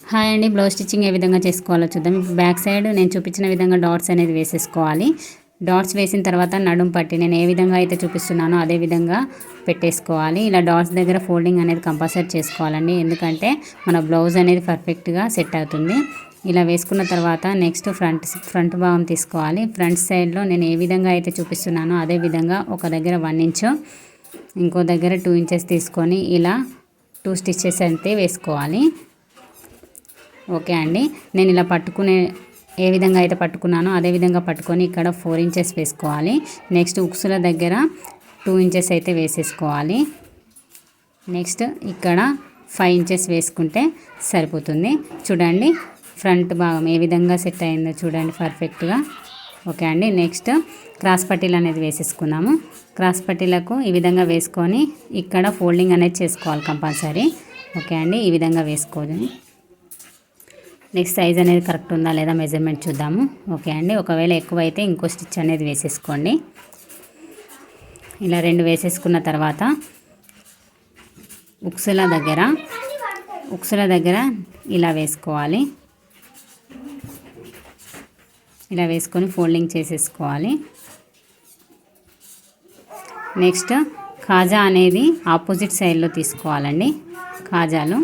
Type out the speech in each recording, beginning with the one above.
Hi అండి, blouse stitching ఏ విధంగా చేసుకోవాలో చూద్దాం. ఇప్పుడు బ్యాక్ సైడ్ నేను చూపించిన విధంగా డాట్స్ అనేది వేసేసుకోవాలి. డాట్స్ వేసిన తర్వాత నడుం పట్టి నేను ఏ విధంగా అయితే చూపిస్తున్నానో అదే విధంగా పెట్టేసుకోవాలి. ఇలా డాట్స్ దగ్గర ఫోల్డింగ్ అనేది కంపల్సరీ చేసుకోవాలండి, ఎందుకంటే మన బ్లౌజ్ అనేది పర్ఫెక్ట్గా సెట్ అవుతుంది. ఇలా వేసుకున్న తర్వాత నెక్స్ట్ ఫ్రంట్ భాగం తీసుకోవాలి. ఫ్రంట్ సైడ్లో నేను ఏ విధంగా అయితే చూపిస్తున్నానో అదే విధంగా ఒక దగ్గర 1 ఇంచ్, ఇంకో దగ్గర 2 ఇంచెస్ తీసుకొని ఇలా 2 స్టిచ్చెస్ అయితే వేసుకోవాలి. ఓకే అండి, నేను ఇలా పట్టుకునే ఏ విధంగా అయితే పట్టుకున్నానో అదే విధంగా పట్టుకొని ఇక్కడ 4 ఇంచెస్ వేసుకోవాలి. నెక్స్ట్ ఉక్సుల దగ్గర 2 ఇంచెస్ అయితే వేసేసుకోవాలి. నెక్స్ట్ ఇక్కడ 5 ఇంచెస్ వేసుకుంటే సరిపోతుంది. చూడండి ఫ్రంట్ భాగం ఏ విధంగా సెట్ అయిందో చూడండి పర్ఫెక్ట్గా. ఓకే అండి, నెక్స్ట్ క్రాస్ పట్టీలు అనేది వేసేసుకున్నాము. క్రాస్ పట్టీలకు ఈ విధంగా వేసుకొని ఇక్కడ ఫోల్డింగ్ అనేది చేసుకోవాలి కంపల్సరీ. ఓకే అండి, ఈ విధంగా వేసుకోవాలి. నెక్స్ట్ సైజ్ అనేది కరెక్ట్ ఉందా లేదా మెజర్మెంట్ చూద్దాము. ఓకే అండి, ఒకవేళ ఎక్కువైతే ఇంకో స్టిచ్ అనేది వేసేసుకోండి. ఇలా 2 వేసేసుకున్న తర్వాత ఉక్సుల దగ్గర ఇలా వేసుకోవాలి. ఇలా వేసుకొని ఫోల్డింగ్ చేసేసుకోవాలి. నెక్స్ట్ కాజా అనేది ఆపోజిట్ సైడ్లో తీసుకోవాలండి. కాజాలు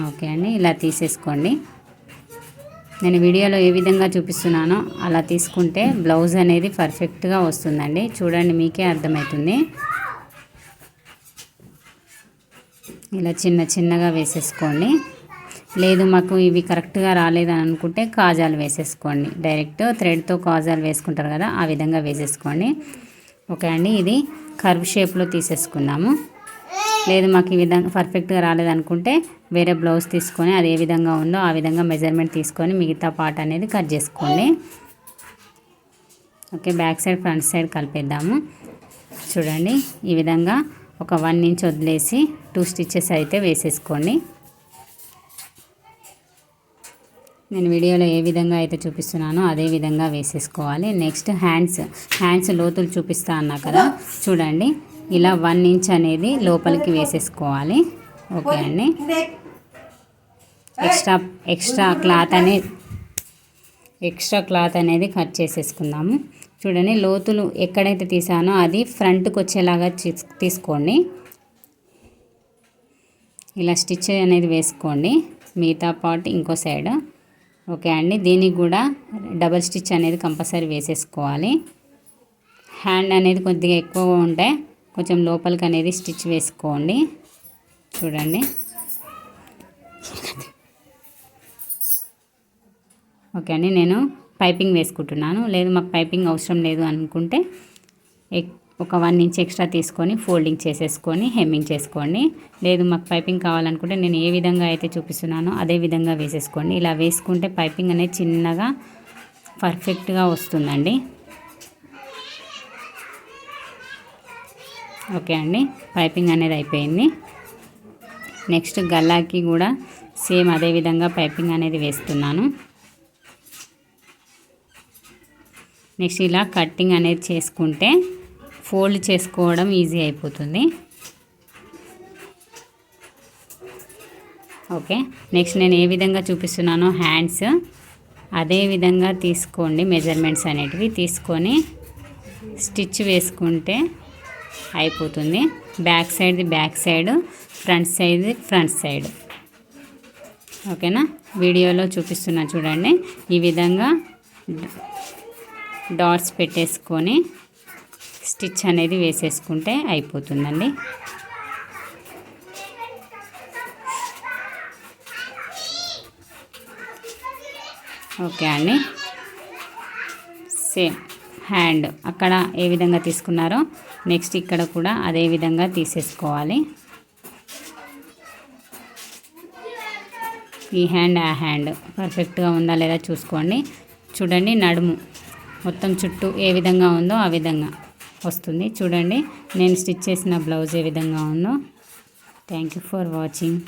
ఓకే అండి, ఇలా తీసేసుకోండి. నేను వీడియోలో ఏ విధంగా చూపిస్తున్నానో అలా తీసుకుంటే బ్లౌజ్ అనేది పర్ఫెక్ట్గా వస్తుందండి. చూడండి, మీకే అర్థమవుతుంది. ఇలా చిన్నగా వేసేసుకోండి. లేదు మాకు ఇవి కరెక్ట్గా రాలేదని అనుకుంటే కాజాలు వేసేసుకోండి. డైరెక్ట్ థ్రెడ్తో కాజాలు వేసుకుంటారు కదా, ఆ విధంగా వేసేసుకోండి. ఓకే అండి, ఇది కర్వ్ షేప్లో తీసేసుకున్నాము. లేదు మాకు ఈ విధంగా పర్ఫెక్ట్గా రాలేదనుకుంటే వేరే బ్లౌజ్ తీసుకొని అది ఏ విధంగా ఉందో ఆ విధంగా మెజర్మెంట్ తీసుకొని మిగతా పార్ట్ అనేది కట్ చేసుకోండి. Okay, back side front side కలిపేద్దాము. చూడండి, ఈ విధంగా ఒక 1 ఇంచ్ వదిలేసి 2 స్టిచ్చెస్ అయితే వేసేసుకోండి. నేను వీడియోలో ఏ విధంగా అయితే చూపిస్తున్నానో అదే విధంగా వేసేసుకోవాలి. నెక్స్ట్ హ్యాండ్స్ లోతులు చూపిస్తా అన్నా కదా, చూడండి ఇలా 1 ఇంచ్ అనేది లోపలికి వేసేసుకోవాలి. ఓకే అండి, ఎక్స్ట్రా క్లాత్ అనేది కట్ చేసేసుకుందాము. చూడండి, లోతులు ఎక్కడైతే తీసానో అది ఫ్రంట్కి వచ్చేలాగా తీసుకోండి. ఇలా స్టిచ్ అనేది వేసుకోండి, మిగతా పార్ట్ ఇంకో సైడ్. ఓకే అండి, దీనికి కూడా డబల్ స్టిచ్ అనేది కంపల్సరీ వేసేసుకోవాలి. హ్యాండ్ అనేది కొద్దిగా ఎక్కువగా ఉంటే కొంచెం లోపలికి అనేది స్టిచ్ వేసుకోండి. చూడండి, ఓకే అండి, నేను పైపింగ్ వేసుకుంటున్నాను. లేదు మాకు పైపింగ్ అవసరం లేదు అనుకుంటే ఒక 1 ఇంచ్ ఎక్స్ట్రా తీసుకొని ఫోల్డింగ్ చేసేసుకొని హెమ్మింగ్ చేసుకోండి. లేదు మాకు పైపింగ్ కావాలనుకుంటే నేను ఏ విధంగా అయితే చూపిస్తున్నానో అదే విధంగా వేసేసుకోండి. ఇలా వేసుకుంటే పైపింగ్ అనేది చిన్నగా పర్ఫెక్ట్గా వస్తుందండి. ఓకే అండి, పైపింగ్ అనేది అయిపోయింది. నెక్స్ట్ గల్లాకి కూడా సేమ్ అదే విధంగా పైపింగ్ అనేది వేస్తున్నాను. నెక్స్ట్ ఇలా కట్టింగ్ అనేది చేసుకుంటే ఫోల్డ్ చేసుకోవడం ఈజీ అయిపోతుంది. ఓకే, నెక్స్ట్ నేను ఏ విధంగా చూపిస్తున్నానో హ్యాండ్స్ అదే విధంగా తీసుకోండి. మెజర్మెంట్స్ అనేటివి తీసుకొని స్టిచ్ వేసుకుంటే అయిపోతుంది. Back side, front side. ఓకేనా, వీడియోలో చూపిస్తున్నా చూడండి. ఈ విధంగా డాట్స్ పెట్టేసుకొని స్టిచ్ అనేది వేసేసుకుంటే అయిపోతుందండి. ఓకే అండి, సేమ్ హ్యాండ్ అక్కడ ఏ విధంగా తీసుకున్నారో నెక్స్ట్ ఇక్కడ కూడా అదే విధంగా తీసేసుకోవాలి. ఈ హ్యాండ్ ఆ హ్యాండ్ పర్ఫెక్ట్గా ఉందా లేదా చూసుకోండి. చూడండి, నడుము మొత్తం చుట్టూ ఏ విధంగా ఉందో ఆ విధంగా వస్తుంది. చూడండి, నేను స్టిచ్ చేసిన బ్లౌజ్ ఏ విధంగా ఉందో. Thank you for watching.